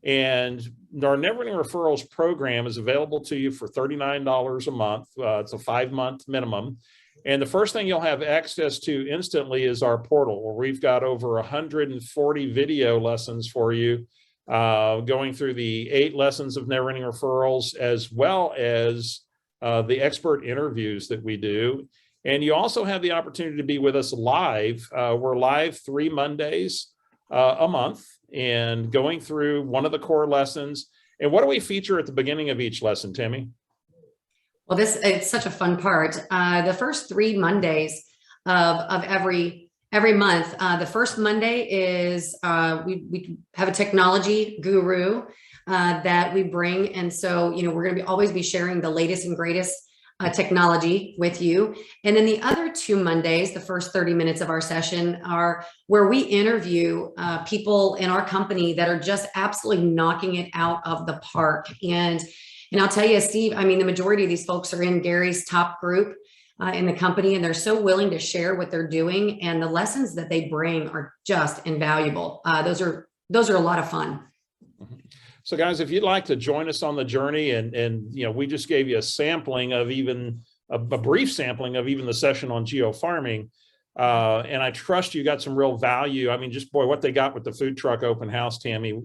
And our never-ending referrals program is available to you for $39 a month. It's a 5-month minimum. And the first thing you'll have access to instantly is our portal, where we've got over 140 video lessons for you, going through the 8 lessons of never-ending referrals, as well as the expert interviews that we do. And you also have the opportunity to be with us live. We're live 3 Mondays a month and going through one of the core lessons. And what do we feature at the beginning of each lesson, Tammi? Well, it's such a fun part. The first 3 Mondays of every month. The first Monday is we have a technology guru that we bring. And so, we're going to always be sharing the latest and greatest technology with you. And then the other 2 Mondays, the first 30 minutes of our session, are where we interview people in our company that are just absolutely knocking it out of the park. And I'll tell you, Steve, I mean, the majority of these folks are in Gary's top group in the company, and they're so willing to share what they're doing, and the lessons that they bring are just invaluable. Those are a lot of fun. So guys, if you'd like to join us on the journey, and we just gave you a sampling of even a brief sampling of even the session on Geo-Farming, and I trust you got some real value. I mean, just boy, what they got with the food truck open house, Tammi,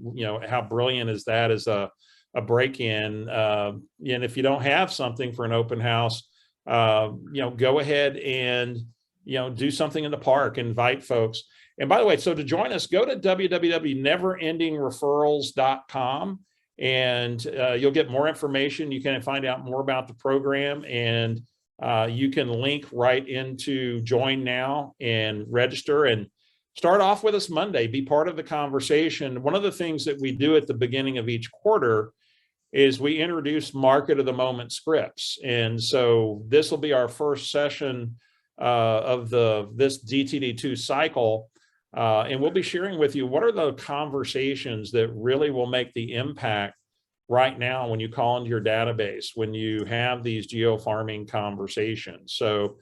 how brilliant is that as a a break-in. And if you don't have something for an open house, go ahead and, do something in the park, invite folks. And by the way, so to join us, go to www.neverendingreferrals.com and you'll get more information. You can find out more about the program, and you can link right into Join Now and register and start off with us Monday. Be part of the conversation. One of the things that we do at the beginning of each quarter is we introduce market of the moment scripts. And so this will be our first session of this DTD2 cycle. And we'll be sharing with you what are the conversations that really will make the impact right now when you call into your database, when you have these geo-farming conversations. So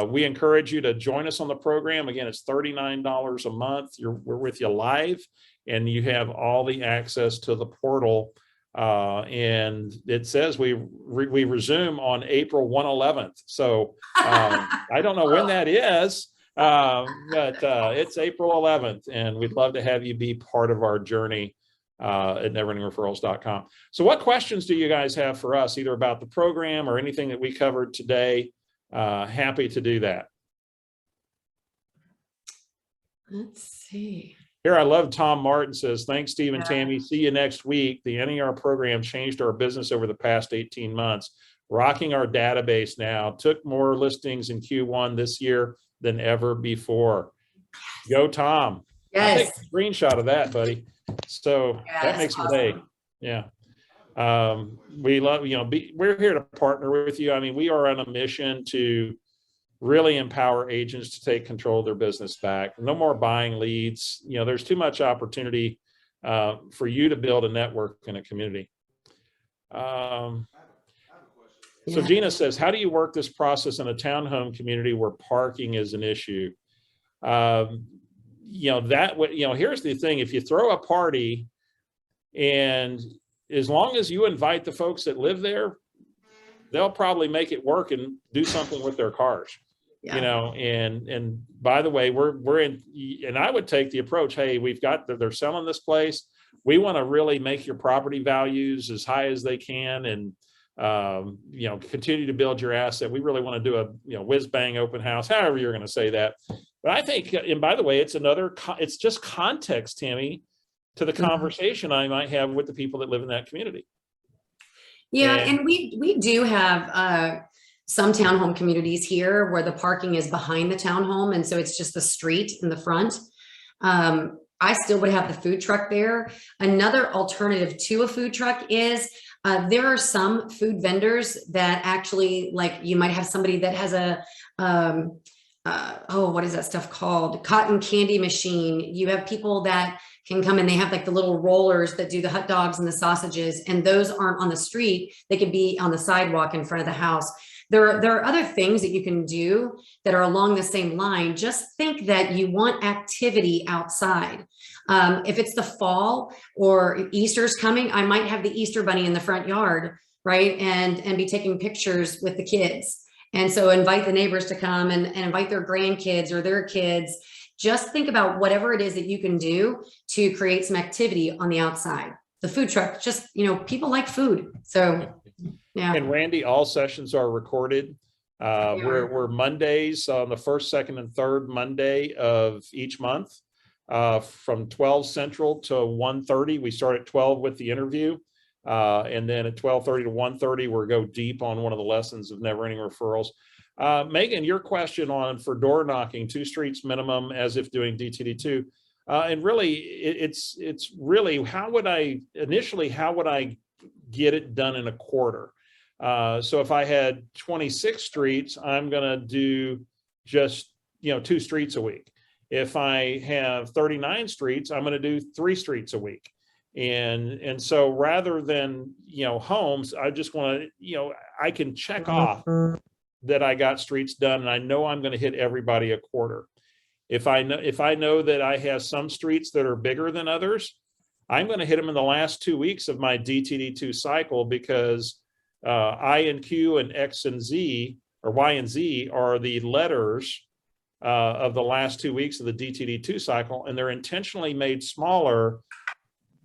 we encourage you to join us on the program. Again, it's $39 a month. We're with you live, and you have all the access to the portal. And it says we resume on April 1/11th. So I don't know when that is, but it's April 11th, and we'd love to have you be part of our journey at neverendingreferrals.com. So what questions do you guys have for us, either about the program or anything that we covered today? Happy to do that. Let's see. Here, I love Tom Martin says, thanks, Steve and Tammy. See you next week. The NER program changed our business over the past 18 months, rocking our database now. Took more listings in Q1 this year than ever before. Go, Tom. Yes. I'll take a screenshot of that, buddy. So that makes my day. Yeah. We love, we're here to partner with you. I mean, we are on a mission to really empower agents to take control of their business back. No more buying leads. There's too much opportunity for you to build a network in a community. So Gina says, how do you work this process in a townhome community where parking is an issue? Here's the thing. If you throw a party, and as long as you invite the folks that live there, they'll probably make it work and do something with their cars. And by the way, we're in, and I would take the approach, hey, they're selling this place. We want to really make your property values as high as they can, and continue to build your asset. We really want to do a whiz bang open house, however you're going to say that. But I think, and by the way, it's just context, Tammy, to the conversation I might have with the people that live in that community. Yeah, and we do have some townhome communities here where the parking is behind the townhome, and so it's just the street in the front. I still would have the food truck there. Another alternative to a food truck is there are some food vendors that actually, like, you might have somebody that has a what is that stuff called? Cotton candy machine. You have people that can come and they have like the little rollers that do the hot dogs and the sausages, and those aren't on the street. They could be on the sidewalk in front of the house. There are other things that you can do that are along the same line. Just think that you want activity outside. If it's the fall or Easter's coming, I might have the Easter bunny in the front yard, right? And be taking pictures with the kids. And so invite the neighbors to come and invite their grandkids or their kids. Just think about whatever it is that you can do to create some activity on the outside. The food truck, just, people like food. So, yeah. And Randy, all sessions are recorded. We're Mondays on the first, second, and third Monday of each month from 12 Central to 1:30. We start at 12 with the interview. And then at 12:30 to 1:30, we'll go deep on one of the lessons of Never Ending Referrals. Megan, your question on for door knocking, 2 streets minimum as if doing DTD2. And really, it's really, how would I get it done in a quarter? So if I had 26 streets, I'm going to do just, 2 streets a week. If I have 39 streets, I'm going to do 3 streets a week. And so rather than, homes, I just want to, I can check off that I got streets done, and I know I'm going to hit everybody a quarter. If I know that I have some streets that are bigger than others, I'm going to hit them in the last 2 weeks of my DTD2 cycle, because I and Q and X and Z, or Y and Z, are the letters of the last 2 weeks of the DTD2 cycle, and they're intentionally made smaller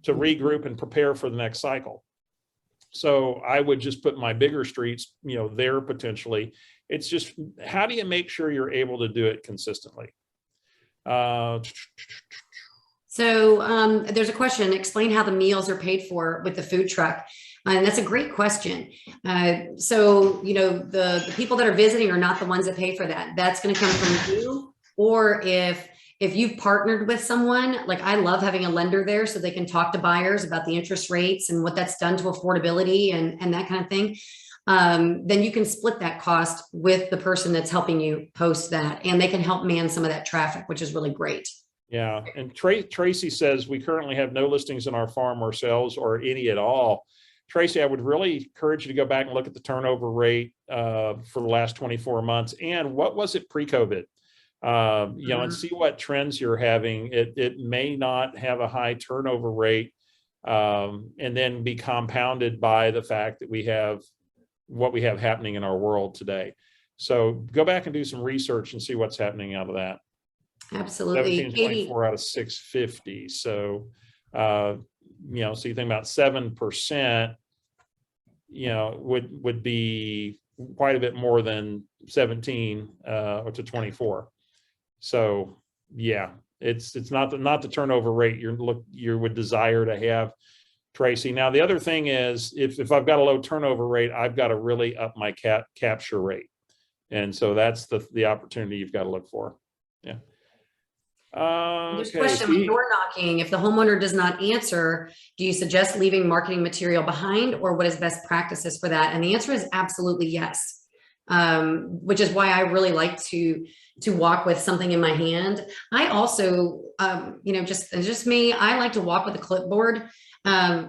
to regroup and prepare for the next cycle. So I would just put my bigger streets, there potentially. It's just, how do you make sure you're able to do it consistently? So there's a question, explain how the meals are paid for with the food truck. And that's a great question. So, the people that are visiting are not the ones that pay for that. That's going to come from you. Or if you've partnered with someone, like I love having a lender there so they can talk to buyers about the interest rates and what that's done to affordability and that kind of thing. Then you can split that cost with the person that's helping you post that, and they can help man some of that traffic, which is really great. Yeah. And Tracy says, we currently have no listings in our farm or sales or any at all. Tracy, I would really encourage you to go back and look at the turnover rate for the last 24 months. And what was it pre-COVID? And see what trends you're having. It may not have a high turnover rate and then be compounded by the fact that we have what we have happening in our world today. So go back and do some research and see what's happening out of that. Absolutely. 1724 out of 650. So, so you think about 7%, would be quite a bit more than 17 or to 24. So yeah, it's not the turnover rate you would desire to have, Tracy. Now the other thing is, if I've got a low turnover rate, I've got to really up my capture rate, and so that's the opportunity you've got to look for. Yeah. There's a question with door knocking. If the homeowner does not answer, do you suggest leaving marketing material behind, or what is best practices for that? And the answer is absolutely yes. Which is why I really like to walk with something in my hand. I also, just me, I like to walk with a clipboard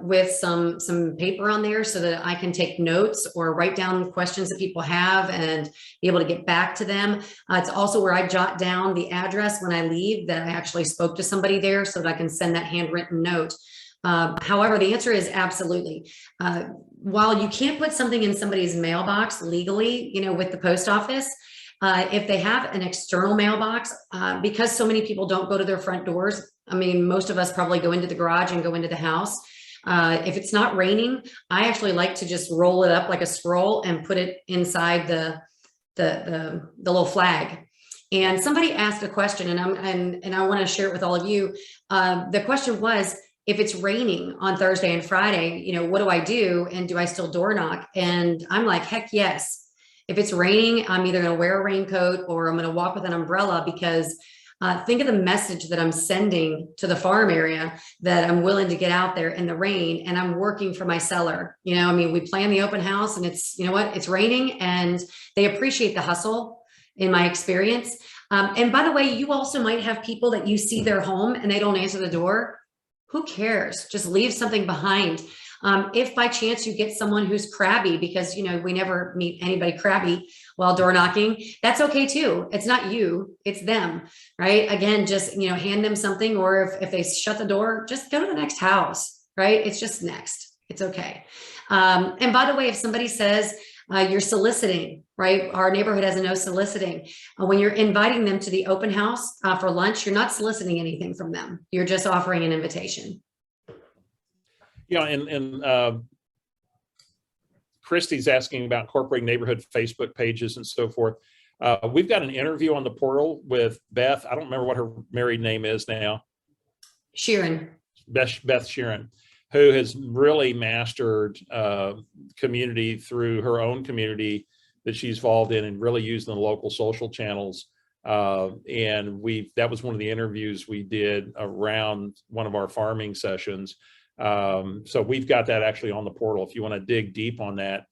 with some paper on there so that I can take notes or write down questions that people have and be able to get back to them. It's also where I jot down the address when I leave that I actually spoke to somebody there so that I can send that handwritten note. However, the answer is absolutely. While you can't put something in somebody's mailbox legally, with the post office, if they have an external mailbox, because so many people don't go to their front doors. I mean, most of us probably go into the garage and go into the house. If it's not raining, I actually like to just roll it up like a scroll and put it inside the little flag. And somebody asked a question, and I want to share it with all of you. The question was, if it's raining on Thursday and Friday, what do I do? And do I still door knock? And I'm like, heck yes. If it's raining, I'm either going to wear a raincoat or I'm going to walk with an umbrella, because think of the message that I'm sending to the farm area that I'm willing to get out there in the rain and I'm working for my seller. We plan the open house and it's, it's raining, and they appreciate the hustle in my experience. And by the way, you also might have people that you see their home and they don't answer the door. Who cares? Just leave something behind. If by chance you get someone who's crabby, because, we never meet anybody crabby while door knocking, that's okay too. It's not you, it's them, right? Again, just, hand them something, or if they shut the door, just go to the next house, right? It's just next. It's okay. And by the way, if somebody says you're soliciting, right? Our neighborhood has a no soliciting. When you're inviting them to the open house for lunch, you're not soliciting anything from them. You're just offering an invitation. And Christy's asking about incorporating neighborhood Facebook pages and so forth. We've got an interview on the portal with Beth. I don't remember what her married name is now. Sheeran. Beth Sheeran, who has really mastered community through her own community that she's involved in, and really using the local social channels. And that was one of the interviews we did around one of our farming sessions. So we've got that actually on the portal. If you want to dig deep on that,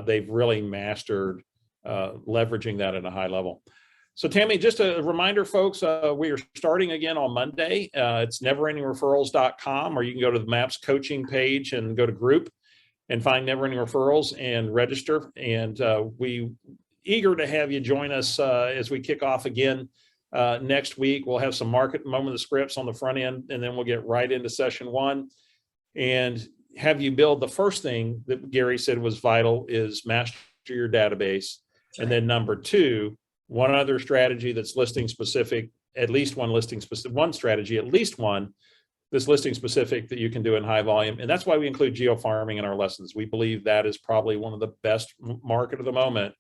they've really mastered leveraging that at a high level. So Tammi, just a reminder, folks, we are starting again on Monday. It's neverendingreferrals.com, or you can go to the MAPS coaching page and go to group and find Never Ending Referrals and register. And we eager to have you join us as we kick off again next week. We'll have some market moment of scripts on the front end, and then we'll get right into session one and have you build. The first thing that Gary said was vital is master your database. And then number two, one other strategy that's listing specific, at least one listing specific, one strategy, at least one this listing specific that you can do in high volume. And that's why we include geo-farming in our lessons. We believe that is probably one of the best market of the moment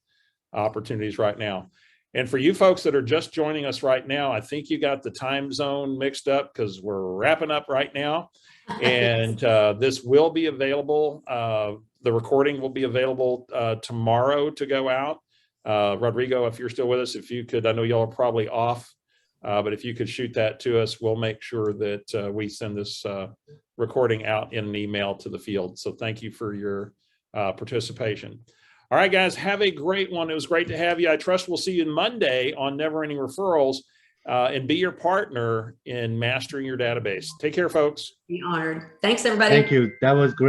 opportunities right now. And for you folks that are just joining us right now, I think you got the time zone mixed up because we're wrapping up right now. And this will be available. The recording will be available tomorrow to go out. Rodrigo, if you're still with us, if you could, I know y'all are probably off, but if you could shoot that to us, we'll make sure that we send this recording out in an email to the field. So thank you for your participation. All right, guys, have a great one. It was great to have you. I trust we'll see you Monday on Never Ending Referrals, and be your partner in mastering your database. Take care, folks. Be honored. Thanks, everybody. Thank you. That was great.